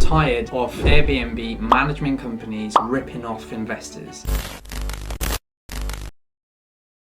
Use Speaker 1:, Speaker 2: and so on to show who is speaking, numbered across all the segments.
Speaker 1: tired of Airbnb management companies ripping off investors.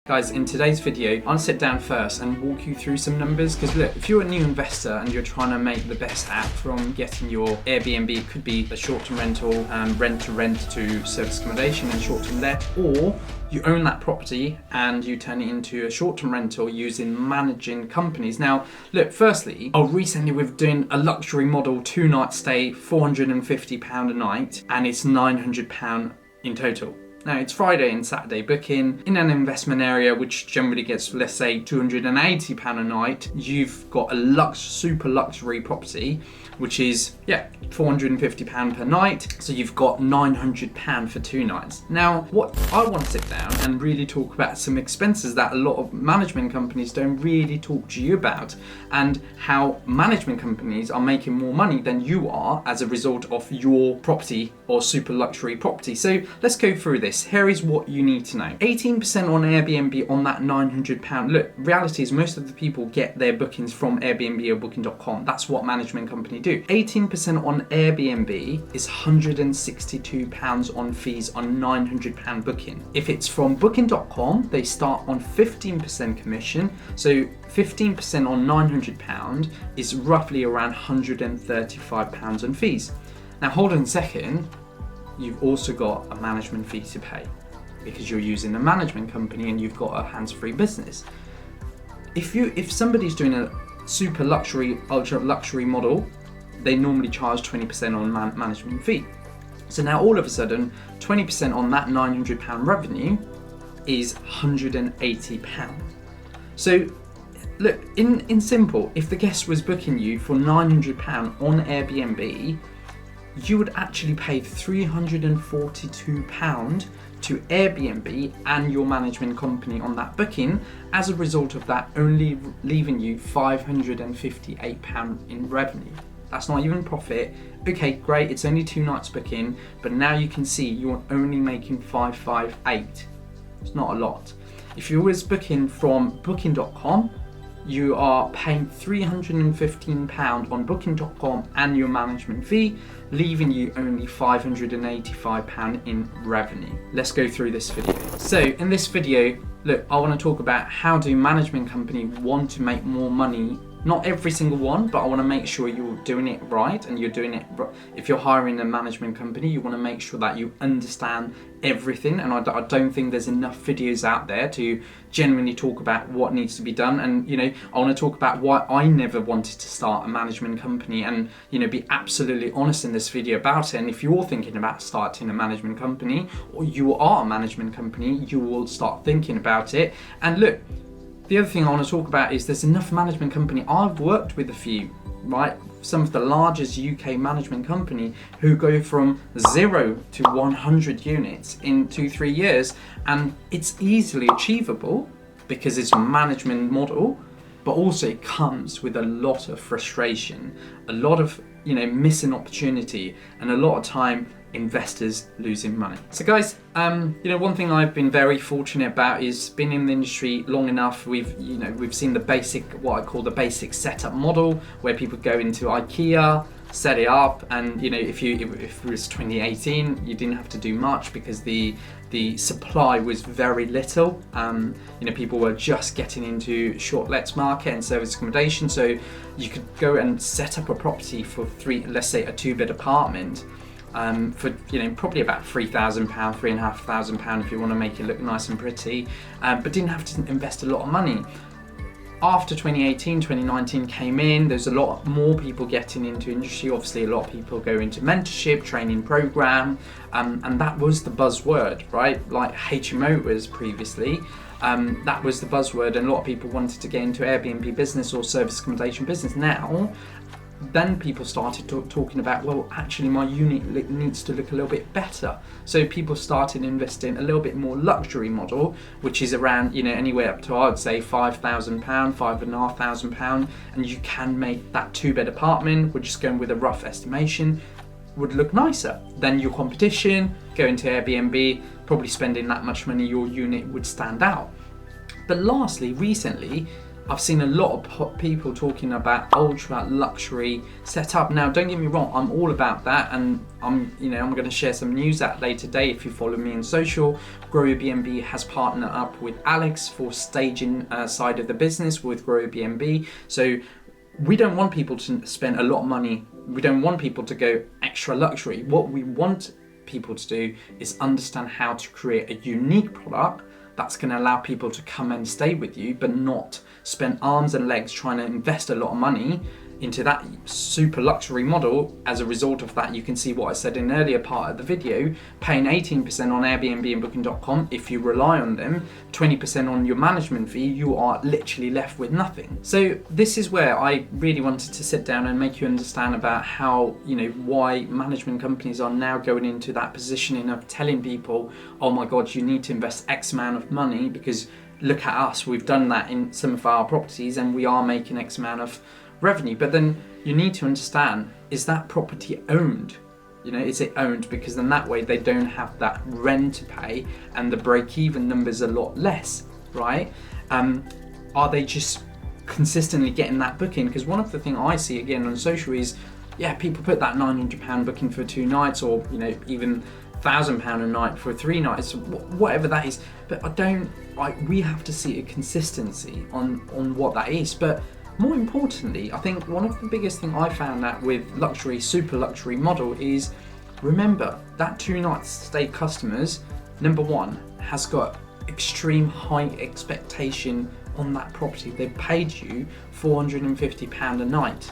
Speaker 1: Guys, in today's video, I'll sit down first and walk you through some numbers, because look, if you're a new investor and you're trying to make the best app from getting your Airbnb, it could be a short-term rental, rent to service accommodation and short-term let, or you own that property and you turn it into a short-term rental using managing companies. Now, look, firstly, recently we're doing a luxury model 2-night stay, £450 a night, and it's £900 in total. Now, it's Friday and Saturday booking in an investment area which generally gets, let's say, £280 a night. You've got a super luxury property, which is, £450 per night. So you've got £900 for 2 nights. Now, what I want to sit down and really talk about some expenses that a lot of management companies don't really talk to you about, and how management companies are making more money than you are as a result of your property or super luxury property. So let's go through this. Here is what you need to know. 18% on Airbnb on that £900. Look, reality is most of the people get their bookings from Airbnb or booking.com. That's what management company do. 18% on Airbnb is £162 on fees on £900 booking. If it's from booking.com, they start on 15% commission. So 15% on £900 is roughly around £135 on fees. Now hold on a second. You've also got a management fee to pay because you're using a management company and you've got a hands-free business. If somebody's doing a super luxury, ultra luxury model, they normally charge 20% on management fee. So now all of a sudden, 20% on that £900 revenue is £180. So look, in simple, if the guest was booking you for £900 on Airbnb, you would actually pay £342 to Airbnb and your management company on that booking, as a result of that only leaving you £558 in revenue. That's not even profit. Okay, great, it's only 2 nights booking, but now you can see you're only making £558. It's not a lot. If you was booking from booking.com, you are paying £315 on booking.com and your management fee, leaving you only £585 in revenue. Let's go through this video. So in this video, look, I want to talk about how do management company want to make more money. Not every single one, but I want to make sure you're doing it right, and you're doing it. If you're hiring a management company, you want to make sure that you understand everything. And I don't think there's enough videos out there to genuinely talk about what needs to be done. And I want to talk about why I never wanted to start a management company, and be absolutely honest in this video about it. And if you're thinking about starting a management company, or you are a management company, you will start thinking about it. And look, the other thing I want to talk about is there's enough management company. I've worked with a few, right? Some of the largest UK management company who go from 0 to 100 units in 2-3 years, and it's easily achievable because it's a management model, but also it comes with a lot of frustration, a lot of missing opportunity, and a lot of time investors losing money. So guys, one thing I've been very fortunate about is been in the industry long enough. We've seen the basic, what I call the basic setup model, where people go into IKEA, set it up, and if it was 2018, you didn't have to do much because the supply was very little. People were just getting into short lets market and service accommodation, so you could go and set up a property for let's say a 2-bed apartment, for probably about £3,000, £3,500 if you want to make it look nice and pretty, but didn't have to invest a lot of money. After 2018, 2019 came in, there's a lot more people getting into industry. Obviously, a lot of people go into mentorship, training program, and that was the buzzword, right? Like HMO was previously. That was the buzzword, and a lot of people wanted to get into Airbnb business or service accommodation business. Now, then people started talking about, well, actually my unit needs to look a little bit better. So people started investing a little bit more luxury model, which is around, anywhere up to, I'd say £5,000, £5,500, and you can make that 2-bed apartment, we're just going with a rough estimation, would look nicer than your competition. Going to Airbnb, probably spending that much money, your unit would stand out. But lastly, recently, I've seen a lot of people talking about ultra luxury setup. Now, don't get me wrong, I'm all about that, and I'm going to share some news that later today. If you follow me on social, GrowYourBnb has partnered up with Alex for staging side of the business with GrowYourBnb. So we don't want people to spend a lot of money. We don't want people to go extra luxury. What we want people to do is understand how to create a unique product that's going to allow people to come and stay with you, but not spend arms and legs trying to invest a lot of money into that super luxury model. As a result of that, you can see what I said in an earlier part of the video, paying 18% on Airbnb and Booking.com. If you rely on them, 20% on your management fee, you are literally left with nothing. So this is where I really wanted to sit down and make you understand about how, why management companies are now going into that positioning of telling people, oh my God, you need to invest X amount of money, because look at us, we've done that in some of our properties and we are making X amount of revenue. But then you need to understand, is that property owned? Is it owned? Because then that way they don't have that rent to pay and the break-even number's a lot less, right? Are they just consistently getting that booking? Because one of the things I see again on social is, people put that £900 booking for 2 nights, or even £1,000 a night for 3 nights, whatever that is. But we have to see a consistency on what that is. But more importantly, I think one of the biggest thing I found out with luxury, super luxury model is, remember that 2 night stay customers, number one, has got extreme high expectation on that property. They've paid you £450 a night.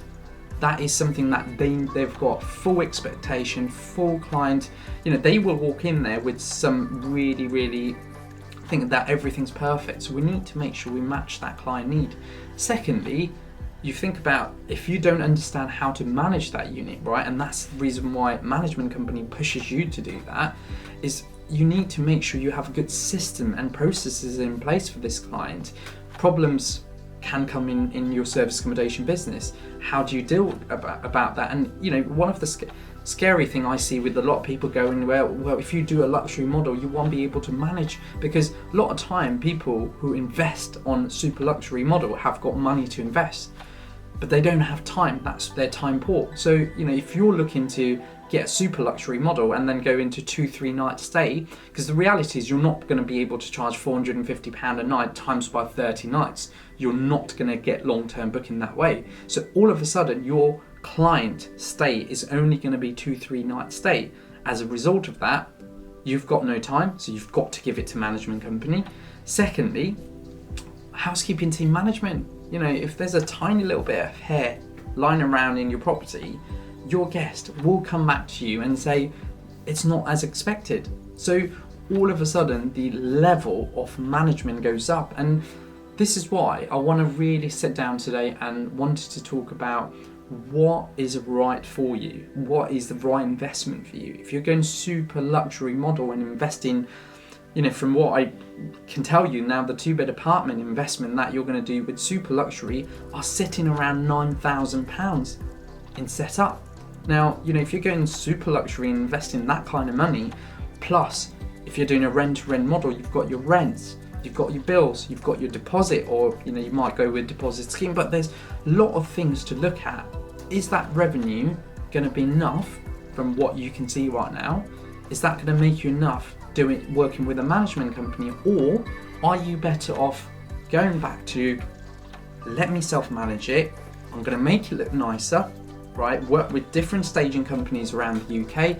Speaker 1: That is something that they've got full expectation, full client. They will walk in there with some really, really think that everything's perfect. So we need to make sure we match that client need. Secondly, you think about, if you don't understand how to manage that unit, right? And that's the reason why management company pushes you to do that, is you need to make sure you have a good system and processes in place for this client. Problems can come in your service accommodation business. How do you deal about that? And one of the scary thing I see with a lot of people going, well, if you do a luxury model, you won't be able to manage, because a lot of time people who invest on super luxury model have got money to invest, but they don't have time. That's their time poor. So if you're looking to get a super luxury model and then go into 2-3 night stay, because the reality is you're not going to be able to charge £450 a night times by 30 nights. You're not going to get long-term booking that way. So all of a sudden your client stay is only going to be 2-3 night stay. As a result of that, you've got no time, so you've got to give it to management company. Secondly, housekeeping team management. If there's a tiny little bit of hair lying around in your property, your guest will come back to you and say it's not as expected. So all of a sudden the level of management goes up, and this is why I want to really sit down today and wanted to talk about what is right for you, what is the right investment for you. If you're going super luxury model and investing, from what I can tell you now, the 2-bed apartment investment that you're going to do with super luxury are sitting around £9,000 in setup. Now, if you're going super luxury and investing that kind of money, plus if you're doing a rent-to-rent model, you've got your rents, you've got your bills, you've got your deposit, or you might go with deposit scheme, but there's a lot of things to look at. Is that revenue going to be enough from what you can see right now? Is that going to make you enough working with a management company, or are you better off going back to, let me self-manage it, I'm going to make it look nicer, right? Work with different staging companies around the UK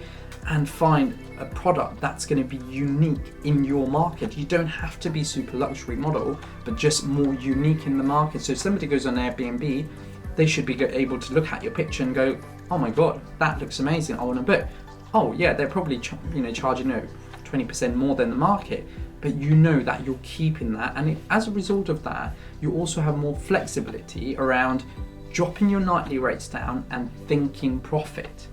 Speaker 1: and find a product that's going to be unique in your market. You don't have to be super luxury model, but just more unique in the market. So if somebody goes on Airbnb, they should be able to look at your picture and go, oh my God, that looks amazing, I want to book. Oh yeah, they're probably charging 20% more than the market, but that you're keeping that, and as a result of that, you also have more flexibility around dropping your nightly rates down and thinking profit.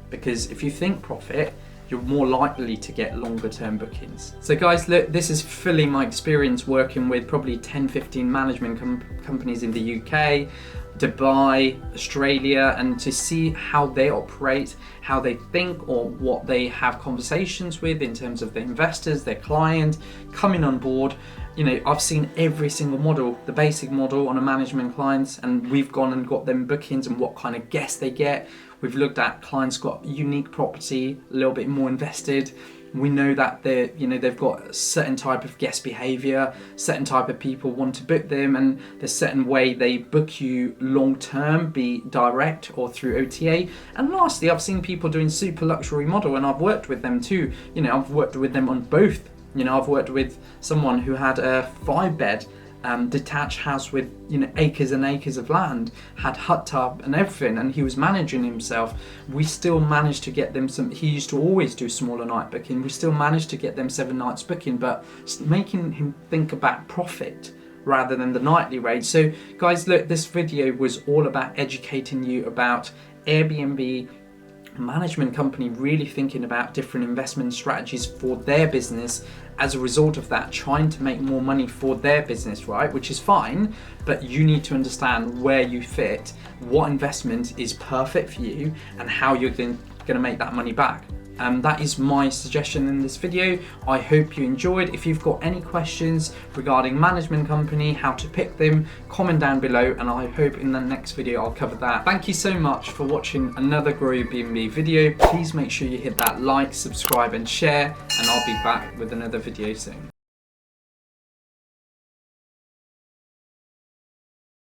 Speaker 1: Because if you think profit you're more likely to get longer term bookings. So guys, look, this is fully my experience working with probably 10-15 management companies in the UK, Dubai, Australia, and to see how they operate, how they think, or what they have conversations with in terms of their investors, their client coming on board. You know, I've seen every single model, the basic model on a management clients, and we've gone and got them bookings and what kind of guests they get. We've looked at clients got unique property, a little bit more invested. We know that they've got a certain type of guest behavior, certain type of people want to book them, and there's certain way they book you long term, be direct or through OTA. And lastly, I've seen people doing super luxury model, and I've worked with them too. You know, I've worked with them on both. You know, I've worked with someone who had a 5-bed detached house with, you know, acres and acres of land, had hot tub and everything, and he was managing himself. We still managed to get them some. He used to always do smaller night booking. We still managed to get them 7 nights booking, but making him think about profit rather than the nightly rate. So guys, look, this video was all about educating you about Airbnb management company really thinking about different investment strategies for their business, as a result of that trying to make more money for their business, right? Which is fine, but you need to understand where you fit, what investment is perfect for you, and how you're going to make that money back. That is my suggestion in this video. I hope you enjoyed. If you've got any questions regarding management company, how to pick them, comment down below, and I hope in the next video I'll cover that. Thank you so much for watching another Grow Your BnB video. Please make sure you hit that like, subscribe and share, and I'll be back with another video soon.